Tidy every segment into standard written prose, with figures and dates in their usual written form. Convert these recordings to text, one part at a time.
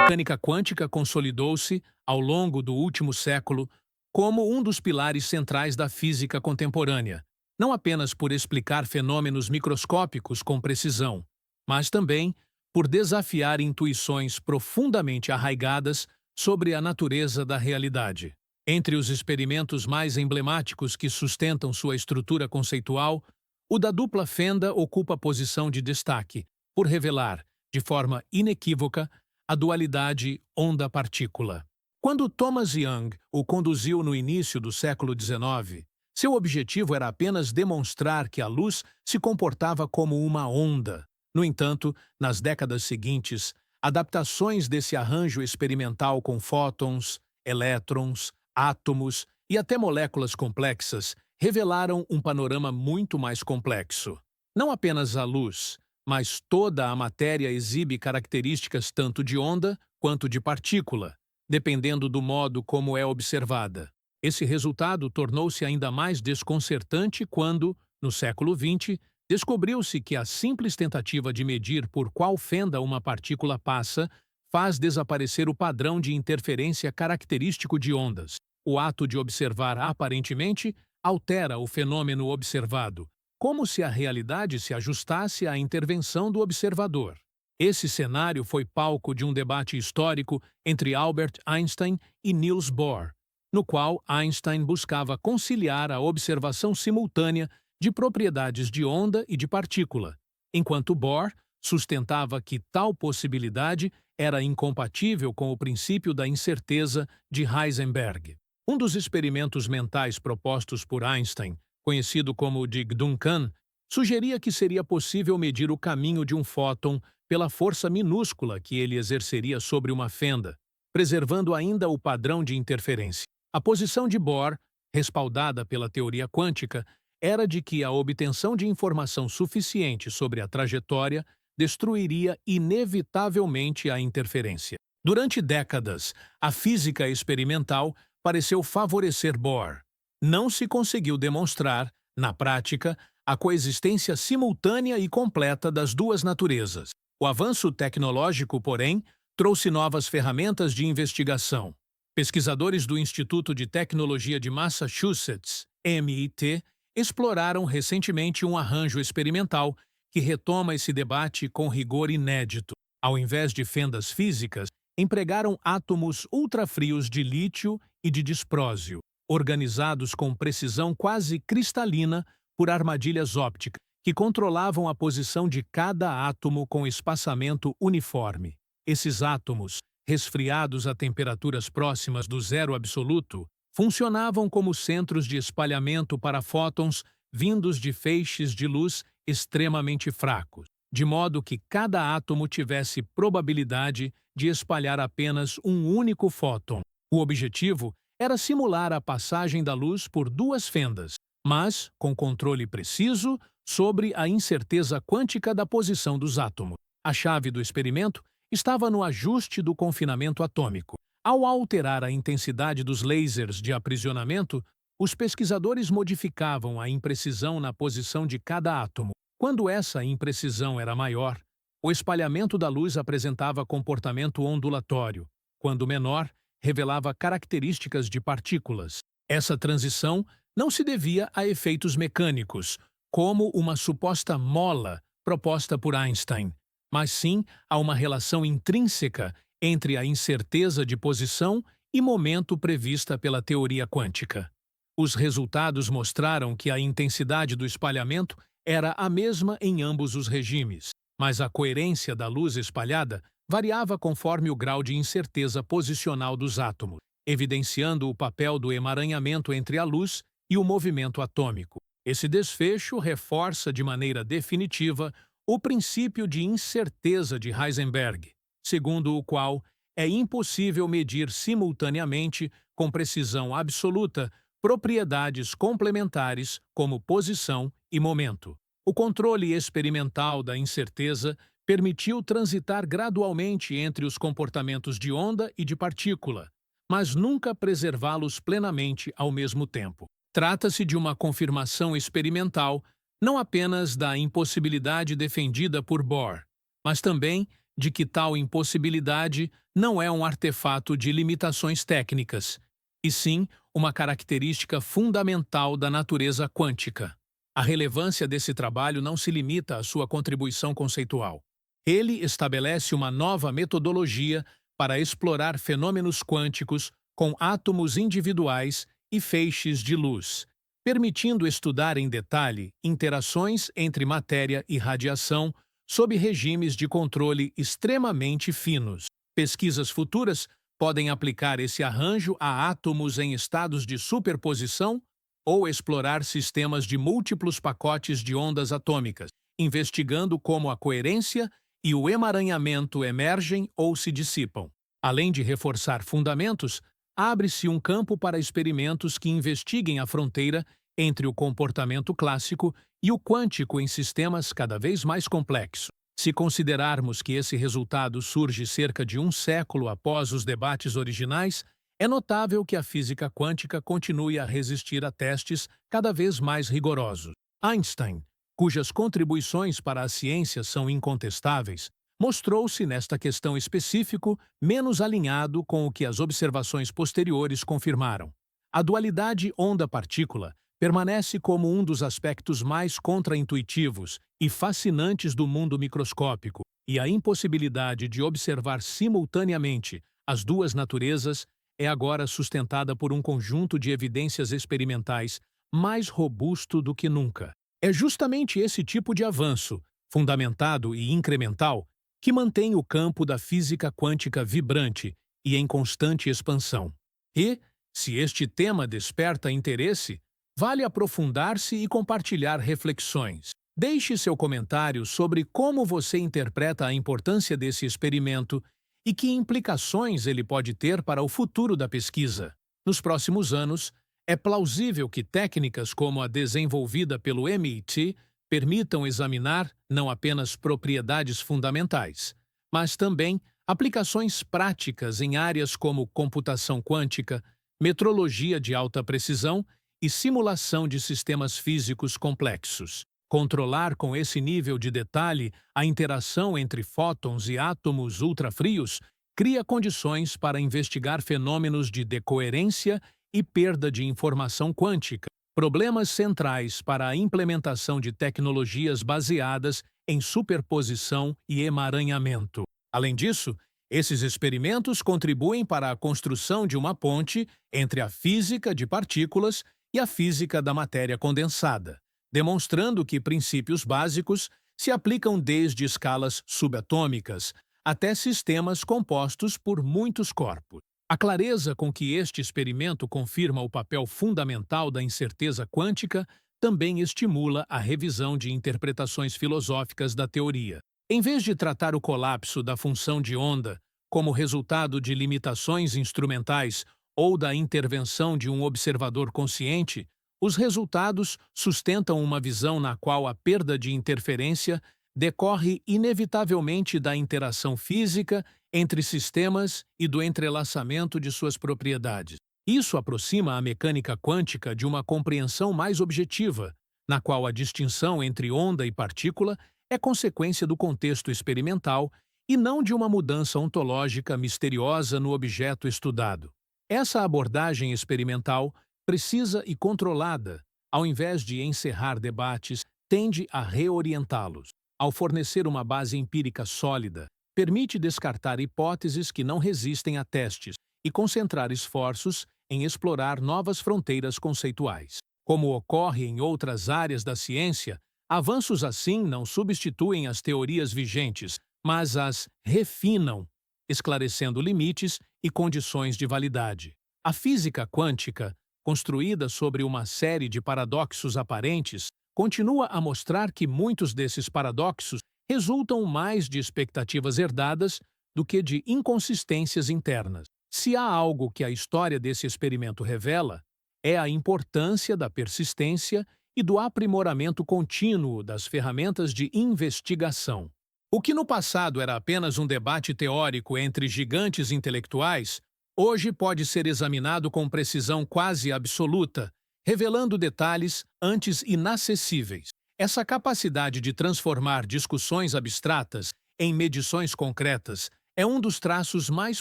mecânica quântica consolidou-se, ao longo do último século, como um dos pilares centrais da física contemporânea, não apenas por explicar fenômenos microscópicos com precisão, mas também por desafiar intuições profundamente arraigadas sobre a natureza da realidade. Entre os experimentos mais emblemáticos que sustentam sua estrutura conceitual, o da dupla fenda ocupa posição de destaque, por revelar, de forma inequívoca, a dualidade onda-partícula. Quando Thomas Young o conduziu no início do século XIX, seu objetivo era apenas demonstrar que a luz se comportava como uma onda. No entanto, nas décadas seguintes, adaptações desse arranjo experimental com fótons, elétrons, átomos e até moléculas complexas revelaram um panorama muito mais complexo. Não apenas a luz, mas toda a matéria exibe características tanto de onda quanto de partícula, dependendo do modo como é observada. Esse resultado tornou-se ainda mais desconcertante quando, no século XX, descobriu-se que a simples tentativa de medir por qual fenda uma partícula passa faz desaparecer o padrão de interferência característico de ondas. O ato de observar aparentemente altera o fenômeno observado, como se a realidade se ajustasse à intervenção do observador. Esse cenário foi palco de um debate histórico entre Albert Einstein e Niels Bohr, no qual Einstein buscava conciliar a observação simultânea de propriedades de onda e de partícula, enquanto Bohr sustentava que tal possibilidade era incompatível com o princípio da incerteza de Heisenberg. Um dos experimentos mentais propostos por Einstein, conhecido como de Duncan, sugeria que seria possível medir o caminho de um fóton pela força minúscula que ele exerceria sobre uma fenda, preservando ainda o padrão de interferência. A posição de Bohr, respaldada pela teoria quântica, era de que a obtenção de informação suficiente sobre a trajetória destruiria inevitavelmente a interferência. Durante décadas, a física experimental pareceu favorecer Bohr. Não se conseguiu demonstrar, na prática, a coexistência simultânea e completa das duas naturezas. O avanço tecnológico, porém, trouxe novas ferramentas de investigação. Pesquisadores do Instituto de Tecnologia de Massachusetts, MIT, exploraram recentemente um arranjo experimental que retoma esse debate com rigor inédito. Ao invés de fendas físicas, empregaram átomos ultrafrios de lítio e de disprósio, organizados com precisão quase cristalina por armadilhas ópticas, que controlavam a posição de cada átomo com espaçamento uniforme. Esses átomos, resfriados a temperaturas próximas do zero absoluto, funcionavam como centros de espalhamento para fótons vindos de feixes de luz extremamente fracos, de modo que cada átomo tivesse probabilidade de espalhar apenas um único fóton. O objetivo era simular a passagem da luz por duas fendas, mas com controle preciso sobre a incerteza quântica da posição dos átomos. A chave do experimento estava no ajuste do confinamento atômico. Ao alterar a intensidade dos lasers de aprisionamento, os pesquisadores modificavam a imprecisão na posição de cada átomo. Quando essa imprecisão era maior, o espalhamento da luz apresentava comportamento ondulatório. Quando menor, revelava características de partículas. Essa transição não se devia a efeitos mecânicos, como uma suposta mola proposta por Einstein, mas sim a uma relação intrínseca entre a incerteza de posição e momento prevista pela teoria quântica. Os resultados mostraram que a intensidade do espalhamento era a mesma em ambos os regimes, mas a coerência da luz espalhada variava conforme o grau de incerteza posicional dos átomos, evidenciando o papel do emaranhamento entre a luz e o movimento atômico. Esse desfecho reforça de maneira definitiva o princípio de incerteza de Heisenberg, segundo o qual é impossível medir simultaneamente, com precisão absoluta, propriedades complementares como posição e momento. O controle experimental da incerteza permitiu transitar gradualmente entre os comportamentos de onda e de partícula, mas nunca preservá-los plenamente ao mesmo tempo. Trata-se de uma confirmação experimental não apenas da impossibilidade defendida por Bohr, mas também de que tal impossibilidade não é um artefato de limitações técnicas, e sim uma característica fundamental da natureza quântica. A relevância desse trabalho não se limita à sua contribuição conceitual. Ele estabelece uma nova metodologia para explorar fenômenos quânticos com átomos individuais e feixes de luz, permitindo estudar em detalhe interações entre matéria e radiação sob regimes de controle extremamente finos. Pesquisas futuras podem aplicar esse arranjo a átomos em estados de superposição ou explorar sistemas de múltiplos pacotes de ondas atômicas, investigando como a coerência e o emaranhamento emergem ou se dissipam. Além de reforçar fundamentos, abre-se um campo para experimentos que investiguem a fronteira entre o comportamento clássico e o quântico em sistemas cada vez mais complexos. Se considerarmos que esse resultado surge cerca de um século após os debates originais, é notável que a física quântica continue a resistir a testes cada vez mais rigorosos. Einstein, cujas contribuições para a ciência são incontestáveis, mostrou-se nesta questão específica menos alinhado com o que as observações posteriores confirmaram. A dualidade onda-partícula permanece como um dos aspectos mais contraintuitivos e fascinantes do mundo microscópico, e a impossibilidade de observar simultaneamente as duas naturezas é agora sustentada por um conjunto de evidências experimentais mais robusto do que nunca. É justamente esse tipo de avanço, fundamentado e incremental, que mantém o campo da física quântica vibrante e em constante expansão. E, se este tema desperta interesse, vale aprofundar-se e compartilhar reflexões. Deixe seu comentário sobre como você interpreta a importância desse experimento e que implicações ele pode ter para o futuro da pesquisa. Nos próximos anos, é plausível que técnicas como a desenvolvida pelo MIT permitam examinar não apenas propriedades fundamentais, mas também aplicações práticas em áreas como computação quântica, metrologia de alta precisão e simulação de sistemas físicos complexos. Controlar com esse nível de detalhe a interação entre fótons e átomos ultrafrios cria condições para investigar fenômenos de decoerência e perda de informação quântica, problemas centrais para a implementação de tecnologias baseadas em superposição e emaranhamento. Além disso, esses experimentos contribuem para a construção de uma ponte entre a física de partículas e a física da matéria condensada, demonstrando que princípios básicos se aplicam desde escalas subatômicas até sistemas compostos por muitos corpos. A clareza com que este experimento confirma o papel fundamental da incerteza quântica também estimula a revisão de interpretações filosóficas da teoria. Em vez de tratar o colapso da função de onda como resultado de limitações instrumentais ou da intervenção de um observador consciente, os resultados sustentam uma visão na qual a perda de interferência decorre inevitavelmente da interação física entre sistemas e do entrelaçamento de suas propriedades. Isso aproxima a mecânica quântica de uma compreensão mais objetiva, na qual a distinção entre onda e partícula é consequência do contexto experimental e não de uma mudança ontológica misteriosa no objeto estudado. Essa abordagem experimental, precisa e controlada, ao invés de encerrar debates, tende a reorientá-los. Ao fornecer uma base empírica sólida, permite descartar hipóteses que não resistem a testes e concentrar esforços em explorar novas fronteiras conceituais. Como ocorre em outras áreas da ciência, avanços assim não substituem as teorias vigentes, mas as refinam, esclarecendo limites e condições de validade. A física quântica, construída sobre uma série de paradoxos aparentes, continua a mostrar que muitos desses paradoxos resultam mais de expectativas herdadas do que de inconsistências internas. Se há algo que a história desse experimento revela, é a importância da persistência e do aprimoramento contínuo das ferramentas de investigação. O que no passado era apenas um debate teórico entre gigantes intelectuais, hoje pode ser examinado com precisão quase absoluta, revelando detalhes antes inacessíveis. Essa capacidade de transformar discussões abstratas em medições concretas é um dos traços mais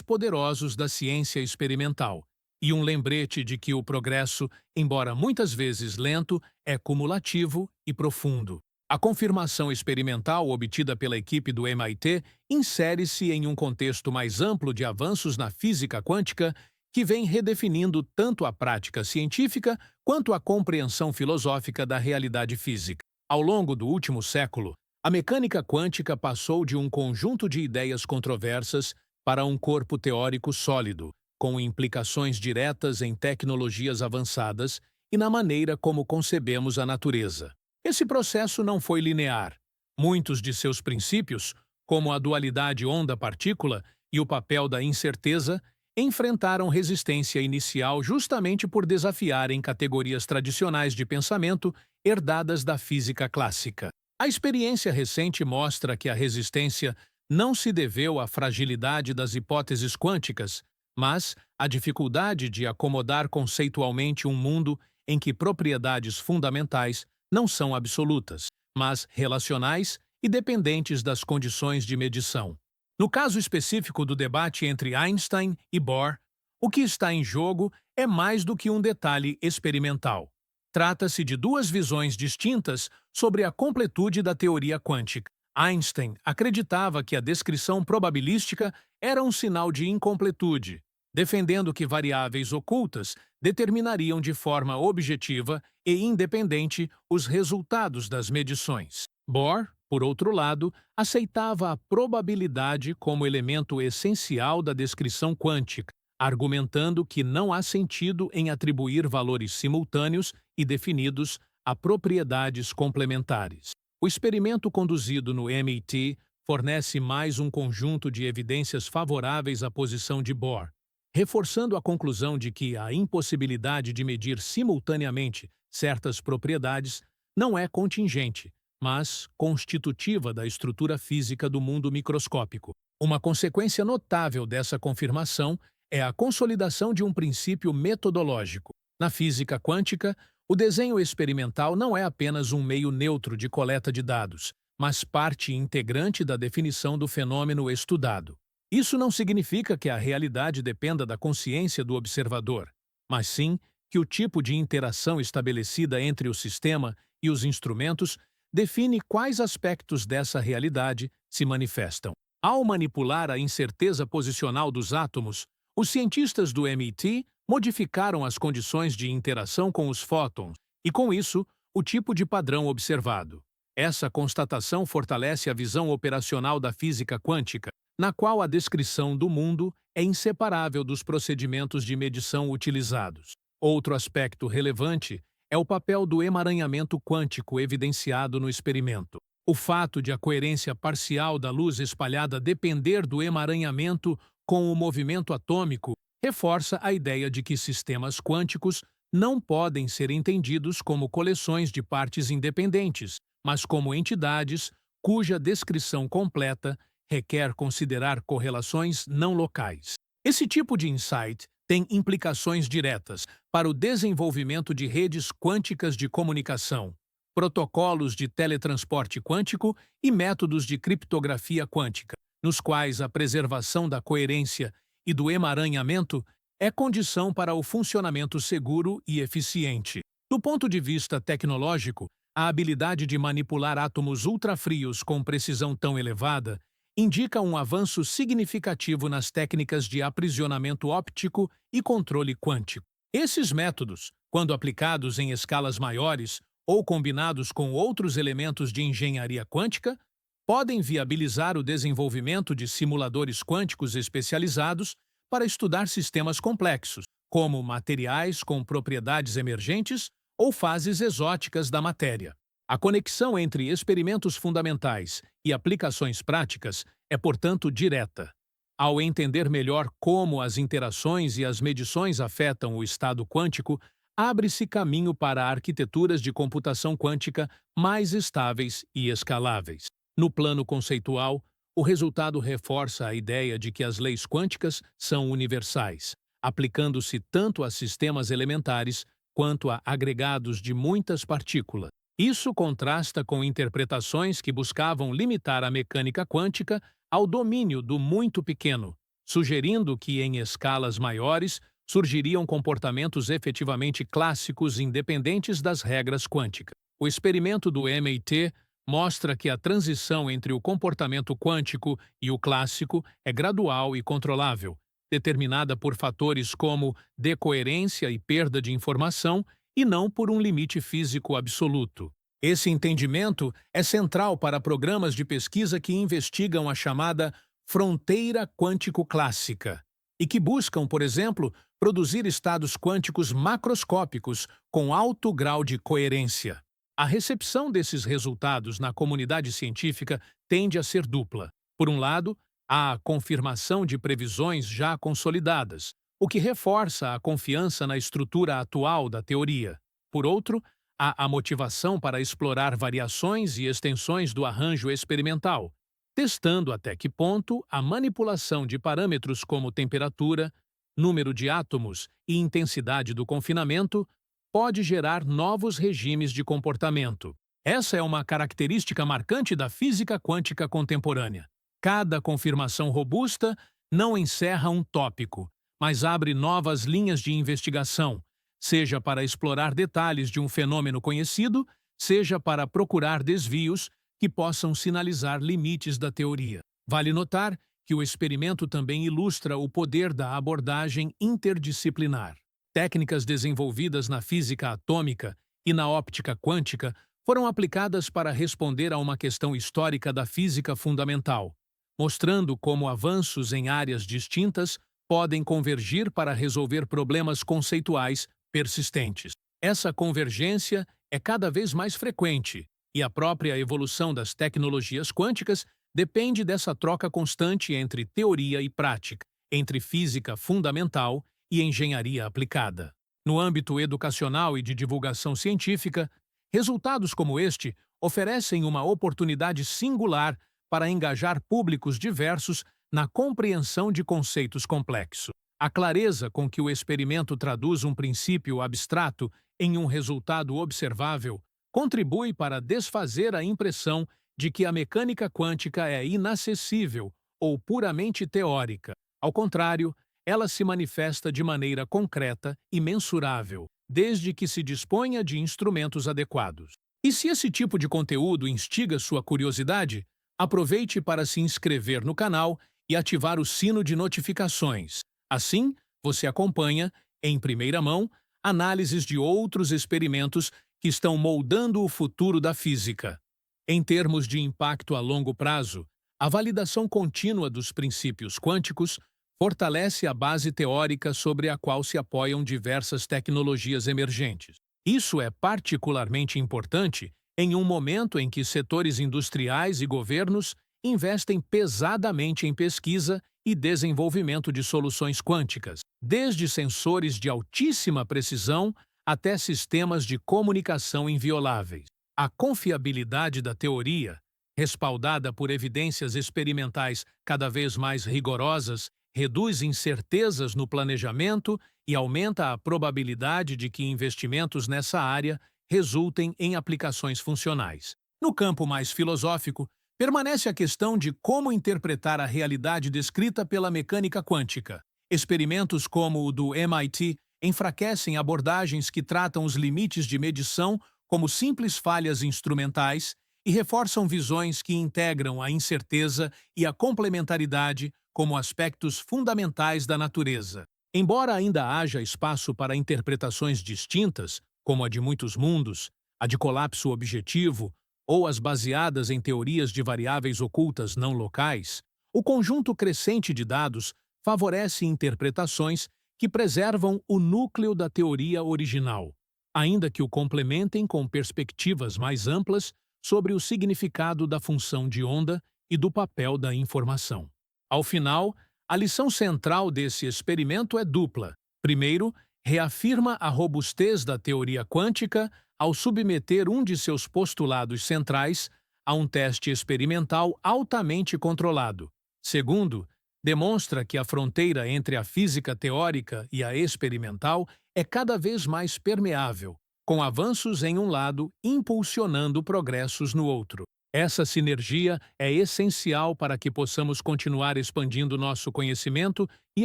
poderosos da ciência experimental e um lembrete de que o progresso, embora muitas vezes lento, é cumulativo e profundo. A confirmação experimental obtida pela equipe do MIT insere-se em um contexto mais amplo de avanços na física quântica que vem redefinindo tanto a prática científica quanto a compreensão filosófica da realidade física. Ao longo do último século, a mecânica quântica passou de um conjunto de ideias controversas para um corpo teórico sólido, com implicações diretas em tecnologias avançadas e na maneira como concebemos a natureza. Esse processo não foi linear. Muitos de seus princípios, como a dualidade onda-partícula e o papel da incerteza, enfrentaram resistência inicial justamente por desafiarem categorias tradicionais de pensamento herdadas da física clássica. A experiência recente mostra que a resistência não se deveu à fragilidade das hipóteses quânticas, mas à dificuldade de acomodar conceitualmente um mundo em que propriedades fundamentais não são absolutas, mas relacionais e dependentes das condições de medição. No caso específico do debate entre Einstein e Bohr, o que está em jogo é mais do que um detalhe experimental. Trata-se de duas visões distintas sobre a completude da teoria quântica. Einstein acreditava que a descrição probabilística era um sinal de incompletude, defendendo que variáveis ocultas determinariam de forma objetiva e independente os resultados das medições. Bohr, por outro lado, aceitava a probabilidade como elemento essencial da descrição quântica, argumentando que não há sentido em atribuir valores simultâneos e definidos a propriedades complementares. O experimento conduzido no MIT fornece mais um conjunto de evidências favoráveis à posição de Bohr, reforçando a conclusão de que a impossibilidade de medir simultaneamente certas propriedades não é contingente, mas constitutiva da estrutura física do mundo microscópico. Uma consequência notável dessa confirmação é a consolidação de um princípio metodológico. Na física quântica, o desenho experimental não é apenas um meio neutro de coleta de dados, mas parte integrante da definição do fenômeno estudado. Isso não significa que a realidade dependa da consciência do observador, mas sim que o tipo de interação estabelecida entre o sistema e os instrumentos define quais aspectos dessa realidade se manifestam. Ao manipular a incerteza posicional dos átomos, os cientistas do MIT modificaram as condições de interação com os fótons e, com isso, o tipo de padrão observado. Essa constatação fortalece a visão operacional da física quântica, na qual a descrição do mundo é inseparável dos procedimentos de medição utilizados. Outro aspecto relevante é o papel do emaranhamento quântico evidenciado no experimento. O fato de a coerência parcial da luz espalhada depender do emaranhamento com o movimento atômico reforça a ideia de que sistemas quânticos não podem ser entendidos como coleções de partes independentes, mas como entidades cuja descrição completa requer considerar correlações não locais. Esse tipo de insight tem implicações diretas para o desenvolvimento de redes quânticas de comunicação, protocolos de teletransporte quântico e métodos de criptografia quântica, nos quais a preservação da coerência e do emaranhamento é condição para o funcionamento seguro e eficiente. Do ponto de vista tecnológico, a habilidade de manipular átomos ultrafrios com precisão tão elevada indica um avanço significativo nas técnicas de aprisionamento óptico e controle quântico. Esses métodos, quando aplicados em escalas maiores ou combinados com outros elementos de engenharia quântica, podem viabilizar o desenvolvimento de simuladores quânticos especializados para estudar sistemas complexos, como materiais com propriedades emergentes ou fases exóticas da matéria. A conexão entre experimentos fundamentais e aplicações práticas é, portanto, direta. Ao entender melhor como as interações e as medições afetam o estado quântico, abre-se caminho para arquiteturas de computação quântica mais estáveis e escaláveis. No plano conceitual, o resultado reforça a ideia de que as leis quânticas são universais, aplicando-se tanto a sistemas elementares quanto a agregados de muitas partículas. Isso contrasta com interpretações que buscavam limitar a mecânica quântica ao domínio do muito pequeno, sugerindo que, em escalas maiores, surgiriam comportamentos efetivamente clássicos independentes das regras quânticas. O experimento do MIT mostra que a transição entre o comportamento quântico e o clássico é gradual e controlável, determinada por fatores como decoerência e perda de informação, e não por um limite físico absoluto. Esse entendimento é central para programas de pesquisa que investigam a chamada fronteira quântico-clássica e que buscam, por exemplo, produzir estados quânticos macroscópicos com alto grau de coerência. A recepção desses resultados na comunidade científica tende a ser dupla. Por um lado, há a confirmação de previsões já consolidadas, o que reforça a confiança na estrutura atual da teoria. Por outro, há a motivação para explorar variações e extensões do arranjo experimental, testando até que ponto a manipulação de parâmetros como temperatura, número de átomos e intensidade do confinamento pode gerar novos regimes de comportamento. Essa é uma característica marcante da física quântica contemporânea. Cada confirmação robusta não encerra um tópico, mas abre novas linhas de investigação, seja para explorar detalhes de um fenômeno conhecido, seja para procurar desvios que possam sinalizar limites da teoria. Vale notar que o experimento também ilustra o poder da abordagem interdisciplinar. Técnicas desenvolvidas na física atômica e na óptica quântica foram aplicadas para responder a uma questão histórica da física fundamental, mostrando como avanços em áreas distintas podem convergir para resolver problemas conceituais persistentes. Essa convergência é cada vez mais frequente, e a própria evolução das tecnologias quânticas depende dessa troca constante entre teoria e prática, entre física fundamental e engenharia aplicada. No âmbito educacional e de divulgação científica, resultados como este oferecem uma oportunidade singular para engajar públicos diversos na compreensão de conceitos complexos. A clareza com que o experimento traduz um princípio abstrato em um resultado observável contribui para desfazer a impressão de que a mecânica quântica é inacessível ou puramente teórica. Ao contrário, ela se manifesta de maneira concreta e mensurável, desde que se disponha de instrumentos adequados. E se esse tipo de conteúdo instiga sua curiosidade, aproveite para se inscrever no canal e ativar o sino de notificações. Assim, você acompanha, em primeira mão, análises de outros experimentos que estão moldando o futuro da física. Em termos de impacto a longo prazo, a validação contínua dos princípios quânticos fortalece a base teórica sobre a qual se apoiam diversas tecnologias emergentes. Isso é particularmente importante em um momento em que setores industriais e governos investem pesadamente em pesquisa e desenvolvimento de soluções quânticas, desde sensores de altíssima precisão até sistemas de comunicação invioláveis. A confiabilidade da teoria, respaldada por evidências experimentais cada vez mais rigorosas, reduz incertezas no planejamento e aumenta a probabilidade de que investimentos nessa área resultem em aplicações funcionais. No campo mais filosófico, permanece a questão de como interpretar a realidade descrita pela mecânica quântica. Experimentos como o do MIT enfraquecem abordagens que tratam os limites de medição como simples falhas instrumentais e reforçam visões que integram a incerteza e a complementaridade como aspectos fundamentais da natureza. Embora ainda haja espaço para interpretações distintas, como a de muitos mundos, a de colapso objetivo ou as baseadas em teorias de variáveis ocultas não locais, o conjunto crescente de dados favorece interpretações que preservam o núcleo da teoria original, ainda que o complementem com perspectivas mais amplas sobre o significado da função de onda e do papel da informação. Ao final, a lição central desse experimento é dupla. Primeiro, reafirma a robustez da teoria quântica ao submeter um de seus postulados centrais a um teste experimental altamente controlado. Segundo, demonstra que a fronteira entre a física teórica e a experimental é cada vez mais permeável, com avanços em um lado impulsionando progressos no outro. Essa sinergia é essencial para que possamos continuar expandindo nosso conhecimento e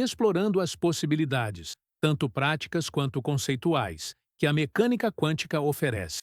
explorando as possibilidades, tanto práticas quanto conceituais, que a mecânica quântica oferece.